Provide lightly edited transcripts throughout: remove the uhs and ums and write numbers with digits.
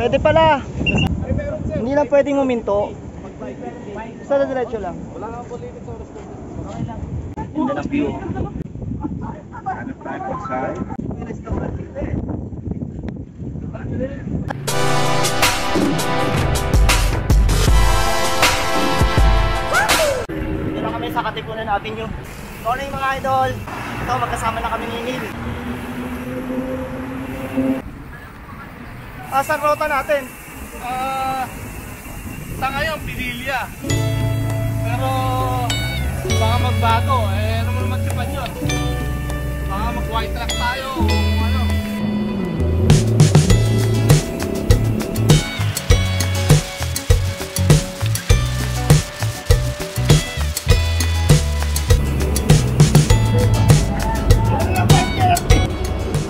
Pwede pala. Hindi lang pwedeng huminto. Basta na diretso lang. Wala nga po limit sa oras ko. Ganda ng view. Hanap tayo pagsay. Dito na kami sa Katipunan Avenue. Sorry mga idol. Ito, magkasama na kami ni Neil. Saan rota natin? Sa ngayon, Pinilya. Pero baka magbago. Ano mo naman si Panyon? Baka mag-white track tayo o ano.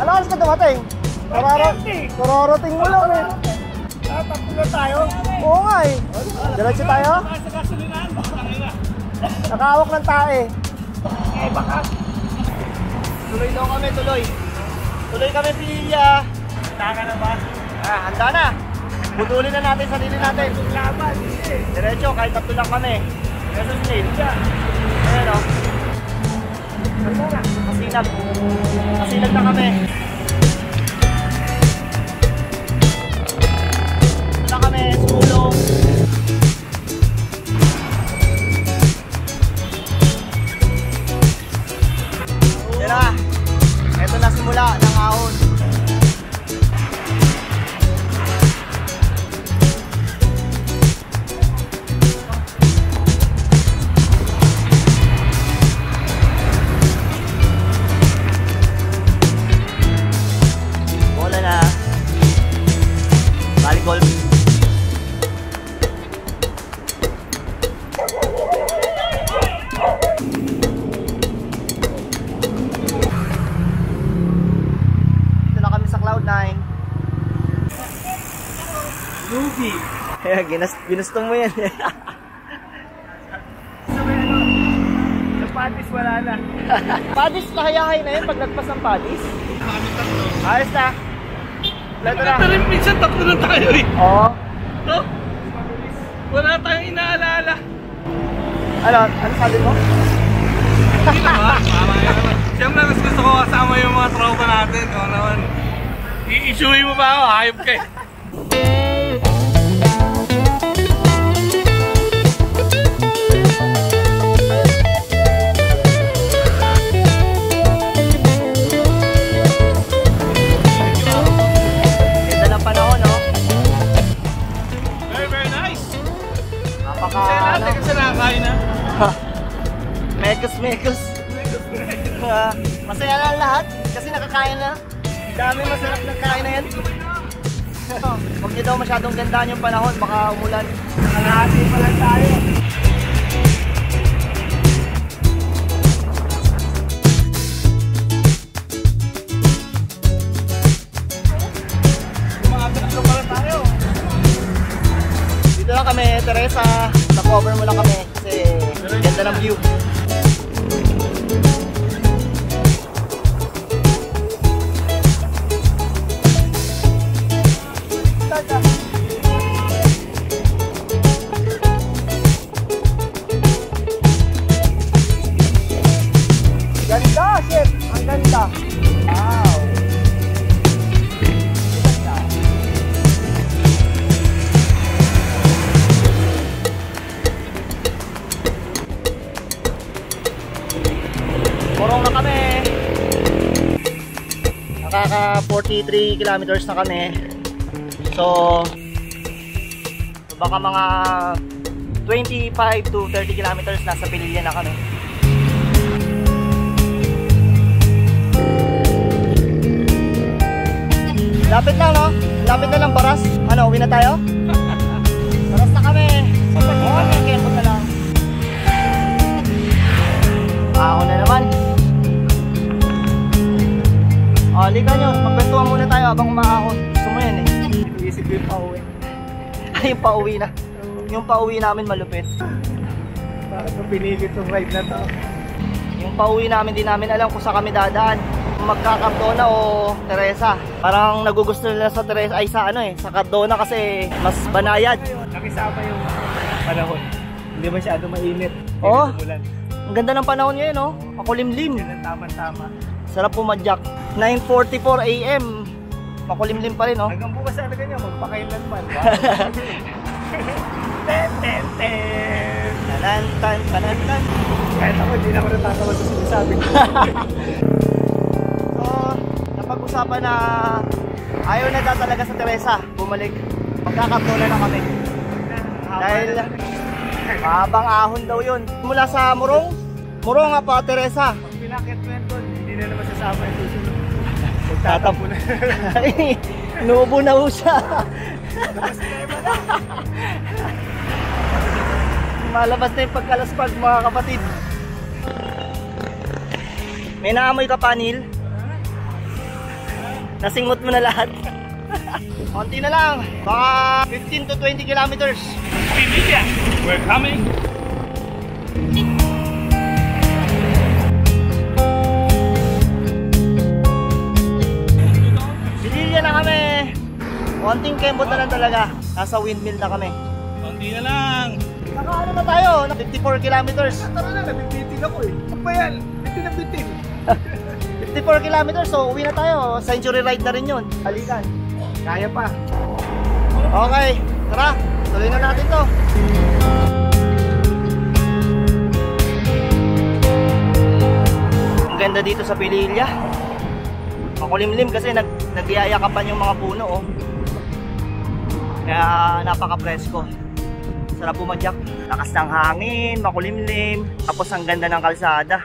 Ano oras ka dumating? Kararating mo lang eh. Tatapos tayo. Oo nga eh. Diretso tayo? Sa gasolinahan, baka nila. Nakahawak ng tae. Baka. Tuloy daw kami, tuloy. Tuloy kami, Pinilya. Handa ka na ba? Handa na. Budulin na natin sarili natin. Laban. Diretso, kahit tatlo lang kami. Kasi Neil. Ayan o. Masinag. Masinag na kami. Wala kami, sulong. Yan na. Ito na simula ng ahon. Bola na. Bali golf. Ruby. Kaya ginustong mo yan. Sa Padis wala na. Padis, kahayahay na yun pag nagpas ng Padis. Kami tatlo. Ayos na. Leto na. Ito rin minsan tatlo na tayo eh. Oo. No? Wala tayong inaalala. Ano sabi mo? Hindi naman. Siyempre mas gusto ko kasama yung mga tropa natin. Kung naman, i-issuein mo ba ako? Hayop ka eh. Kasi nakakain na. Mekos. Masaya na lahat kasi nakakain na. Dami masarap ng kain na yan. Huwag niyo daw masyadong gandaan yung panahon, baka umulan. Kalahati pa lang tayo. Umaabot pa lang tayo. Dito lang kami, Teresa. Na-cover mo lang kami kasi ganda ng view. Ganda, shit! Ang ganda! Wow! Morong na kami. Nakaka 43 kilometers na kami. So baka mga 25 to 30 kilometers nasa Pinilya na kami. Lapit lang, no? Lapit na lang Baras. Ano, uwi na tayo? Baras na kami. Okay, careful na lang. Ako na naman. Halika nyo, magkwentuhan muna tayo habang umaahon. Gusto mo yan eh. Isip ko yung pauwi. Ay, yung pauwi na. Yung pauwi namin malupit. Bakit mo pinili itong ride na to? Yung pauwi namin, di namin alam kung saan kami dadaan. magka-Cardona o Teresa. Parang nagugusto nila sa Teresa ay sa sa Cardona kasi mas banayad. Nakisama yung panahon. Hindi masyado mainit. Oh, ang ganda ng panahon ngayon, no? Makulimlim. Tama-tama. Sarap pumadyak. 9:44 AM. Makulimlim pa rin, no? Hanggang bukas na ganyan, magpakailanman. Ten. Tanan. Kahit ako, hindi na ako natatawa sa sinasabi ko. So, napag-usapan na ayaw na daw talaga sa Teresa bumalik. Magkakaptula na kami. Dahil mahabang ahon daw yun. Mula sa Morong nga pa Teresa. Pag pinakit mo yan doon, hindi na naman sasama yung susunod. Tatampo na. Nubo na ho siya. Malabas na yung pagkalaspag mga kapatid. May naamoy ka panil? Nasingot mo na lahat. Konti na lang. Baka 15 to 20 kilometers. Pinilya, we're coming. Pinilya na kami. Konting kembot na lang talaga. Nasa windmill na kami. Konti na lang. Nakaano na tayo? 54 kilometers. Tara na, nabibitin ako eh. Ano ba yan? Bitin na bitin. 54 kilometers, so uwi na tayo. Century ride na rin yun. Halikan. Kaya pa. Okay, tara. Tuloy na natin to. Ang ganda dito sa Pililya. Makulimlim kasi nagyayakapan yung mga puno, oh. Kaya napaka-presko. Sarap pumadyak. Lakas ng hangin, makulimlim. Tapos ang ganda ng kalsada.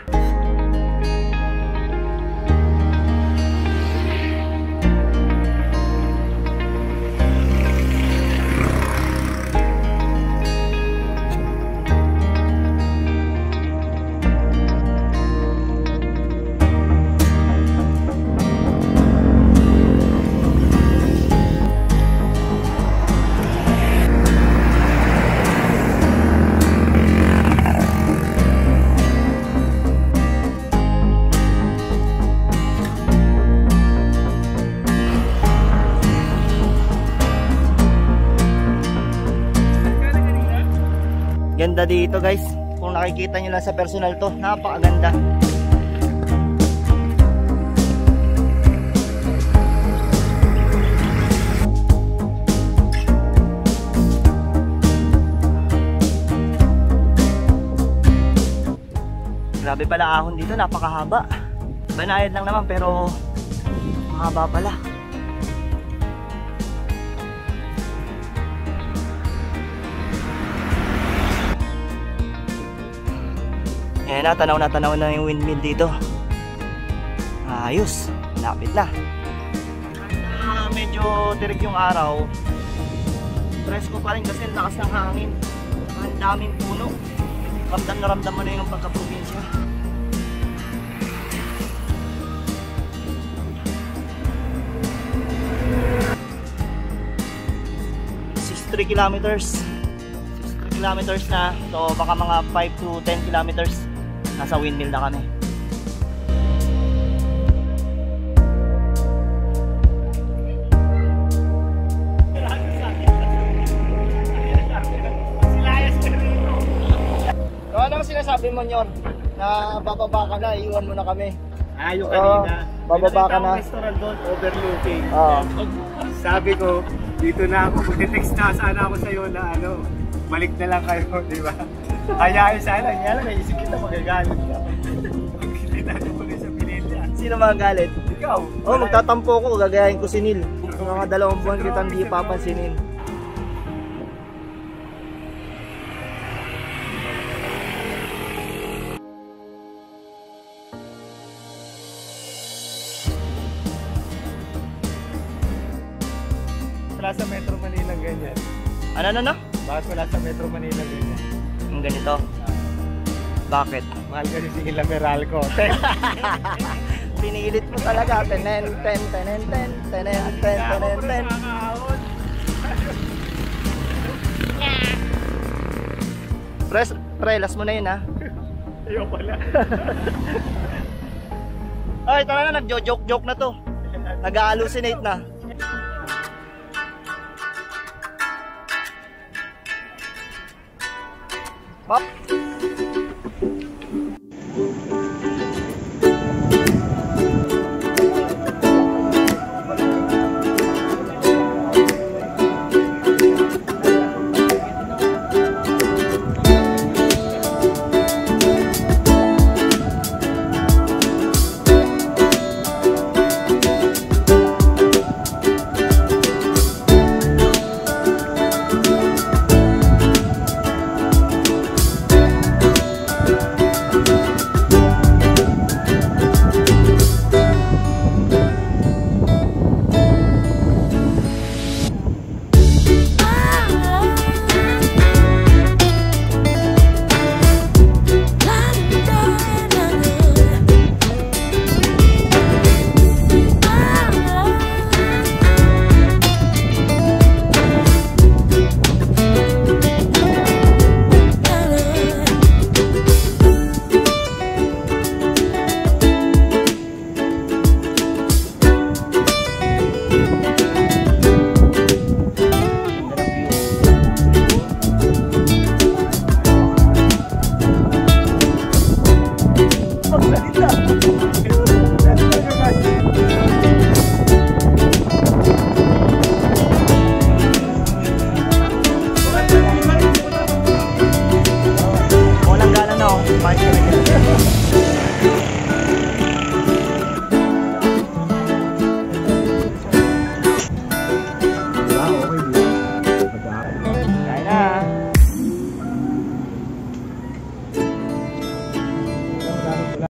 Ganda dito guys. Kung nakikita nyo lang sa personal to, napakaganda. Grabe pala ahon dito, napakahaba. Banayad lang naman pero mahaba pala. Ayan na, tanaw na yung windmill dito. Ayos, lapit na. Medyo tirik yung araw. Presko pa rin kasi lakas ng hangin. Ang daming puno. Ramdam na ramdam mo na yung pagka-probinsya. 63 kilometers. 63 kilometers na. So baka mga 5 to 10 kilometers. Nasa windmill na kami. So ano sinasabi mo Nyor? Na bababa ka na, iwan mo na kami. Yung kanina. Bababa ka na. Restaurant doon, overlooking. Sabi ko, dito na ako. Mag-text na sana ako sa'yo na balik na lang kayo, di ba? Ayayin sana, nga lang, naisip kita magagalit ka. Magkita ko pa sa Pililya. Sino magagalit? Ikaw. Magtatampo ko, gagayahin ko si Neil. Mga 2 buwan kita hindi papansinin. Wala sa Metro Manila ganyan. Ano? Bakit wala sa Metro Manila ganyan? Ang ganito. Bakit? Mahal ka rin si Ila Meralco. Pinilit mo talaga. Tenen. Pre, last mo na yun ha. Ayaw pala. Ay, tara na, nagjo-joke-joke na to. Nag-hallucinate na. Pop. Salita.